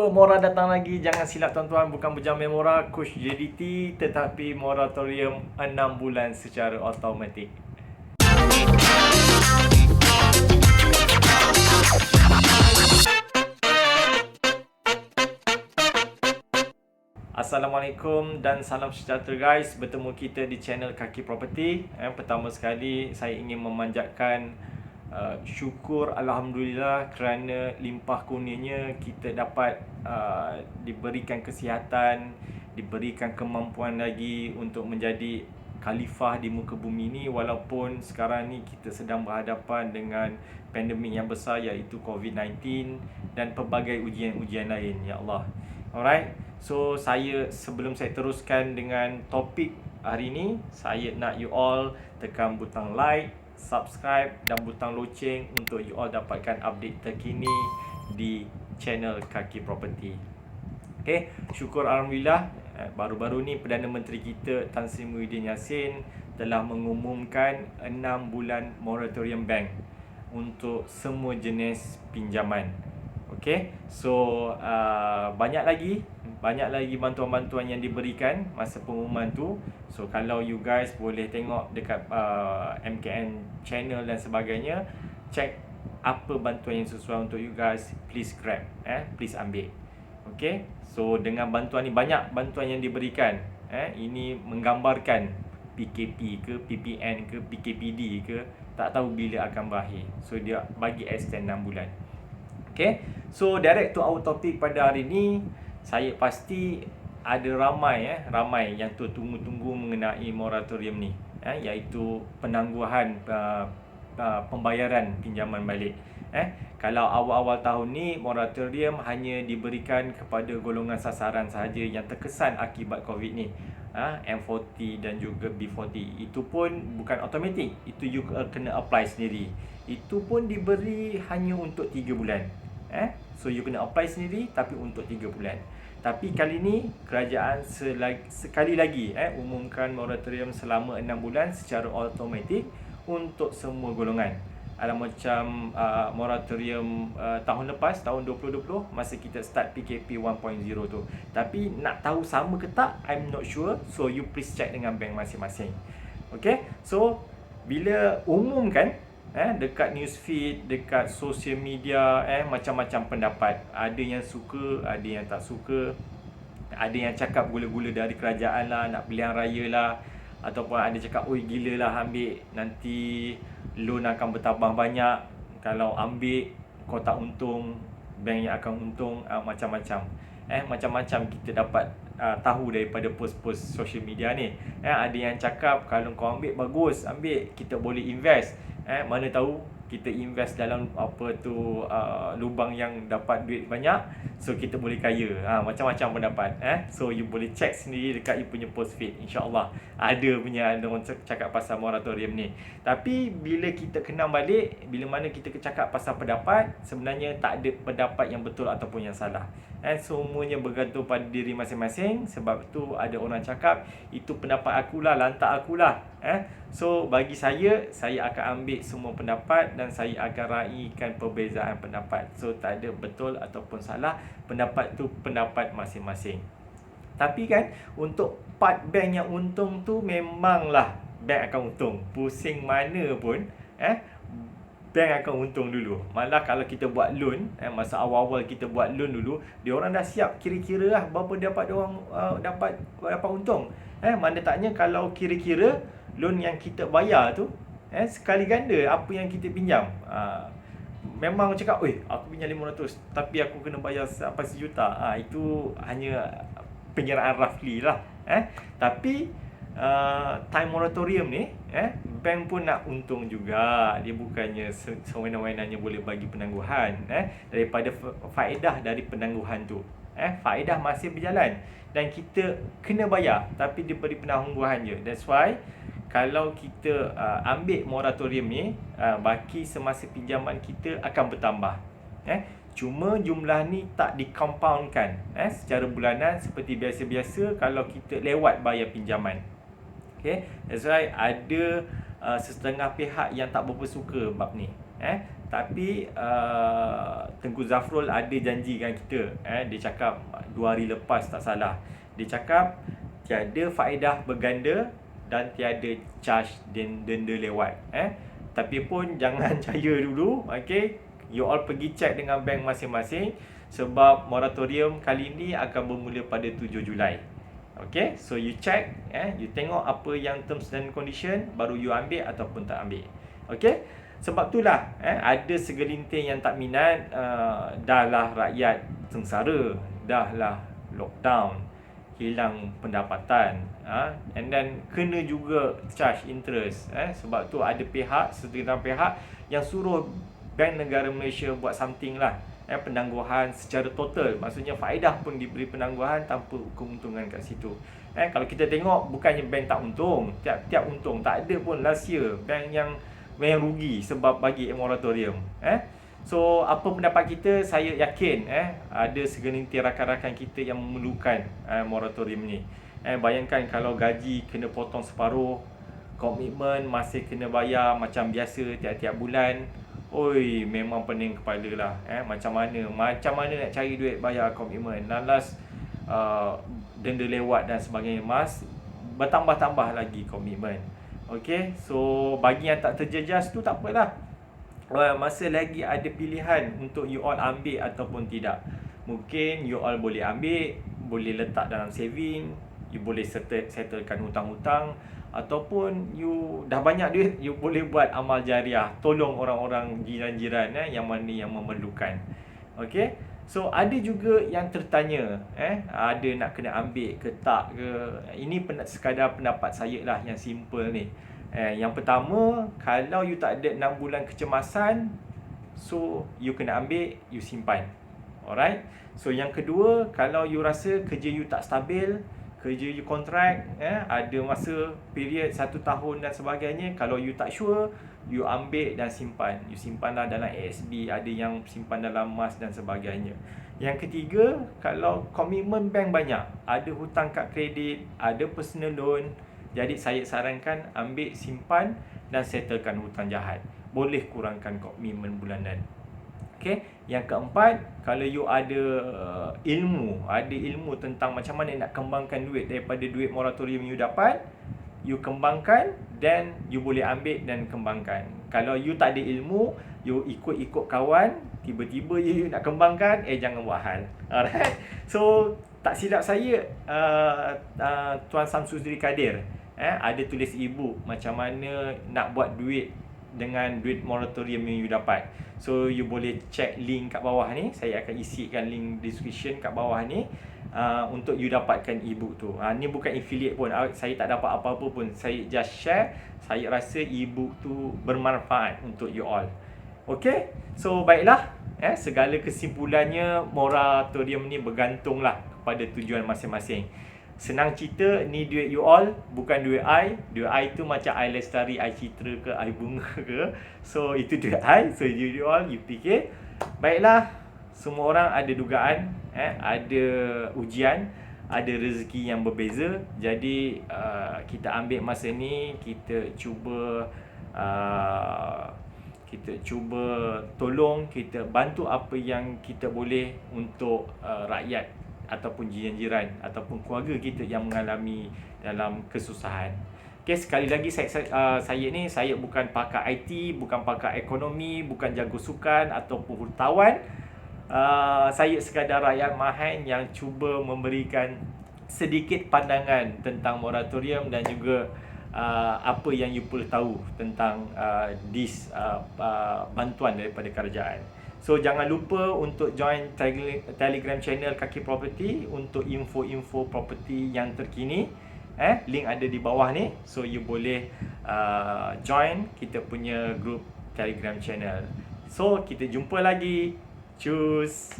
Mora datang lagi. Jangan silap tuan-tuan, bukan berjamai Mora, Coach JDT, tetapi moratorium 6 bulan secara automatik. Assalamualaikum dan salam sejahtera guys. Bertemu kita di channel Kaki Property. Pertama sekali saya ingin memanjatkan syukur Alhamdulillah kerana limpah kurnianya kita dapat diberikan kesihatan, diberikan kemampuan lagi untuk menjadi khalifah di muka bumi ini, walaupun sekarang ni kita sedang berhadapan dengan pandemik yang besar iaitu COVID-19 dan pelbagai ujian-ujian lain. Ya Allah. Alright. So sebelum saya teruskan dengan topik hari ini, saya nak you all tekan butang like, subscribe dan butang loceng untuk you all dapatkan update terkini di channel Kaki Property. Okay, syukur Alhamdulillah, baru-baru ni Perdana Menteri kita Tan Sri Muhyiddin Yassin telah mengumumkan 6 bulan moratorium bank untuk semua jenis pinjaman. Okay, so banyak lagi bantuan-bantuan yang diberikan masa pengumuman tu. So kalau you guys boleh tengok dekat MKN channel dan sebagainya, check apa bantuan yang sesuai untuk you guys, please grab, please ambil. Okay, so dengan bantuan ni, banyak bantuan yang diberikan, ini menggambarkan PKP ke, PPN ke, PKPD ke, tak tahu bila akan berakhir. So dia bagi extend 6 bulan. Okay, so direct to our topic pada hari ni, saya pasti ada ramai yang tunggu-tunggu mengenai moratorium ni, iaitu penangguhan pembayaran pinjaman balik. Kalau awal-awal tahun ni moratorium hanya diberikan kepada golongan sasaran sahaja yang terkesan akibat COVID ni, M40 dan juga B40. Itu pun bukan automatik, itu you kena apply sendiri. Itu pun diberi hanya untuk 3 bulan. So you kena apply sendiri tapi untuk 3 bulan. Tapi kali ni kerajaan sekali lagi umumkan moratorium selama 6 bulan secara automatik untuk semua golongan. Ada macam moratorium tahun lepas, tahun 2020, masa kita start PKP 1.0 tu. Tapi nak tahu sama ke tak, I'm not sure. So you please check dengan bank masing-masing. Okay, so bila umumkan, dekat newsfeed, dekat social media, macam-macam pendapat. Ada yang suka, ada yang tak suka. Ada yang cakap gula-gula dari kerajaan lah, nak pilihan raya lah. Ataupun ada cakap, oi gila lah ambil, nanti loan akan bertambah banyak. Kalau ambil, kau tak untung, bank yang akan untung, macam-macam. Macam-macam kita dapat tahu daripada post-post social media ni. Ada yang cakap, kalau kau ambil, bagus, ambil, kita boleh invest. Mana tahu kita invest dalam lubang yang dapat duit banyak, so kita boleh kaya. Macam-macam pendapat. So you boleh check sendiri dekat you punya post feed. InsyaAllah ada punya orang cakap pasal moratorium ni. Tapi bila kita kenal balik, bila mana kita cakap pasal pendapat, sebenarnya tak ada pendapat yang betul ataupun yang salah. Semuanya bergantung pada diri masing-masing. Sebab tu ada orang cakap, itu pendapat akulah, lantak akulah. So bagi saya akan ambil semua pendapat dan saya akan raikan perbezaan pendapat. So tak ada betul ataupun salah, pendapat tu pendapat masing-masing. Tapi kan, untuk part bank yang untung tu, memanglah bank akan untung. Pusing mana pun, bank akan untung dulu. Malah kalau kita buat loan, masa awal-awal kita buat loan dulu, diorang dah siap kira-kira lah berapa dapat untung. Mana taknya kalau kira-kira loan yang kita bayar tu sekali ganda apa yang kita pinjam. Memang cakap, oi aku pinjam 500 tapi aku kena bayar sampai 1 juta. Itu hanya pengiraan roughly lah. Tapi time moratorium ni, bank pun nak untung juga. Dia bukannya sewenang-wenangnya boleh bagi penangguhan. Daripada faedah dari penangguhan tu, faedah masih berjalan dan kita kena bayar, tapi dia beri penangguhan je. That's why kalau kita ambil moratorium ni, baki semasa pinjaman kita akan bertambah. Cuma jumlah ni tak di-compoundkan secara bulanan seperti biasa-biasa kalau kita lewat bayar pinjaman. Okay, that's why ada setengah pihak yang tak berapa suka bab ni. Tapi Tengku Zafrul ada janji dengan kita. Dia cakap 2 hari lepas tak salah. Dia cakap tiada faedah berganda dan tiada charge denda lewat. Tapi pun jangan percaya dulu. Okay, you all pergi check dengan bank masing-masing, sebab moratorium kali ini akan bermula pada 7 Julai. Okay, so you check, you tengok apa yang terms and condition, baru you ambil ataupun tak ambil. Okay, sebab itulah ada segelintir yang tak minat. Dah lah rakyat sengsara, dah lah lockdown, hilang pendapatan, and then kena juga charge interest. Sebab tu ada pihak, setengah pihak yang suruh Bank Negara Malaysia buat something lah, penangguhan secara total. Maksudnya faedah pun diberi penangguhan tanpa keuntungan kat situ. Kalau kita tengok, bukannya bank tak untung, tiap-tiap untung. Tak ada pun last year bank yang rugi sebab bagi moratorium. So apa pendapat kita? Saya yakin ada segelintir rakan-rakan kita yang memerlukan moratorium ni. Bayangkan kalau gaji kena potong separuh, komitmen masih kena bayar macam biasa tiap-tiap bulan. Oi, memang pening kepala lah. Macam mana nak cari duit bayar komitmen. Lalas denda lewat dan sebagainya, bertambah-tambah lagi komitmen. Okay, so bagi yang tak terjejas tu tak apalah. Masih lagi ada pilihan untuk you all ambil ataupun tidak. Mungkin you all boleh ambil, boleh letak dalam saving, you boleh settlekan hutang-hutang, ataupun you dah banyak duit, you boleh buat amal jariah, tolong orang-orang jiran-jiran yang mana yang memerlukan. Okay, so ada juga yang tertanya, ada nak kena ambil ke tak ke. Ini sekadar pendapat saya lah yang simple ni. Yang pertama, kalau you tak ada 6 bulan kecemasan, so you kena ambil, you simpan. Alright. So yang kedua, kalau you rasa kerja you tak stabil, kerja you kontrak, ada masa period 1 tahun dan sebagainya, kalau you tak sure, you ambil dan simpan. You simpanlah dalam ASB, ada yang simpan dalam MAS dan sebagainya. Yang ketiga, kalau komitmen bank banyak, ada hutang kad kredit, ada personal loan, jadi saya sarankan ambil, simpan dan settlekan hutang jahat. Boleh kurangkan komitmen bulanan. Okay. Yang keempat, kalau you ada ilmu tentang macam mana nak kembangkan duit daripada duit moratorium you dapat, you kembangkan, dan you boleh ambil dan kembangkan. Kalau you tak ada ilmu, you ikut-ikut kawan, tiba-tiba you nak kembangkan, jangan buat hal. Alright. So tak silap saya, Tuan Samsudri Kadir ada tulis e-book macam mana nak buat duit dengan duit moratorium yang you dapat. So you boleh check link kat bawah ni. Saya akan isikan link description kat bawah ni, untuk you dapatkan e-book tu. Ni bukan affiliate pun, saya tak dapat apa-apa pun, saya just share. Saya rasa e-book tu bermanfaat untuk you all. Okay, so baiklah, segala kesimpulannya, moratorium ni bergantunglah kepada tujuan masing-masing. Senang cerita, ni duit you all, bukan duit I. Duit I tu macam I Lestari, I Citra ke, I Bunga ke. So itu duit I. So you all, you fikir. Baiklah, semua orang ada dugaan, ada ujian, ada rezeki yang berbeza. Jadi kita ambil masa ni, kita cuba tolong, kita bantu apa yang kita boleh untuk rakyat ataupun jiran-jiran ataupun keluarga kita yang mengalami dalam kesusahan. Okay, sekali lagi saya bukan pakar IT, bukan pakar ekonomi, bukan jago sukan ataupun wartawan. Saya sekadar rakyat mahan yang cuba memberikan sedikit pandangan tentang moratorium dan juga apa yang you perlu tahu tentang bantuan daripada kerajaan. So jangan lupa untuk join Telegram channel Kaki Property untuk info-info property yang terkini. Link ada di bawah ni. So you boleh join kita punya group Telegram channel. So kita jumpa lagi. Cheers.